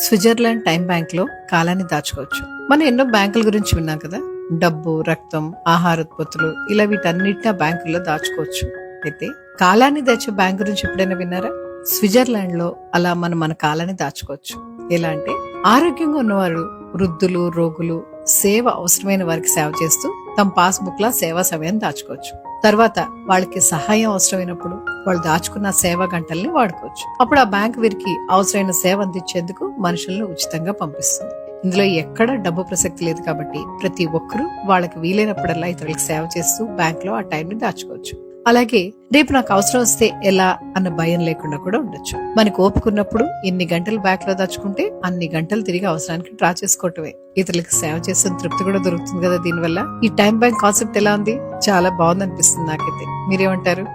Switzerland time bank లో కాలాన్ని దాచుకోవచ్చు. మనం ఎన్నో బ్యాంకుల గురించి విన్నాం కదా. డబ్బు, రక్తం, ఆహార ఉత్పత్తులు ఇలా వీటన్నిటిని ఆ బ్యాంకుల్లో దాచుకోవచ్చు. అయితే కాలాన్ని దాచే బ్యాంక్ గురించి ఎప్పుడైనా విన్నారా? స్విట్జర్లాండ్ లో అలా మనం మన కాలాన్ని దాచుకోవచ్చు. ఎలా అంటే ఆరోగ్యంగా ఉన్నవారు, వృద్ధులు, రోగులు, సేవ అవసరమైన వారికి సేవ చేస్తూ తమ పాస్బుక్ లా సేవా సమయాన్ని దాచుకోవచ్చు. తర్వాత వాళ్ళకి సహాయం అవసరమైనప్పుడు వాళ్ళు దాచుకున్న సేవా గంటల్ని వాడుకోవచ్చు. అప్పుడు ఆ బ్యాంక్ వీరికి అవసరమైన సేవ అందించేందుకు మనుషులను ఉచితంగా పంపిస్తుంది. ఇందులో ఎక్కడ డబ్బు ప్రసక్తి లేదు కాబట్టి ప్రతి ఒక్కరూ వాళ్ళకి వీలైనప్పుడల్లా ఇతరులకు సేవ చేస్తూ బ్యాంక్ లో ఆ టైంని దాచుకోవచ్చు. అలాగే రేపు నాకు అవసరం వస్తే ఎలా అన్న భయం లేకుండా కూడా ఉండొచ్చు. మనకు ఓపుకున్నప్పుడు ఎన్ని గంటలు బ్యాంక్ లో దాచుకుంటే అన్ని గంటలు తిరిగి అవసరానికి డ్రా చేసుకోవటమే. ఇతరులకు సేవ చేసిన తృప్తి కూడా దొరుకుతుంది కదా దీనివల్ల. ఈ టైం బ్యాంక్ కాన్సెప్ట్ ఎలా ఉంది? చాలా బాగుంది అనిపిస్తుంది నాకైతే. మీరేమంటారు?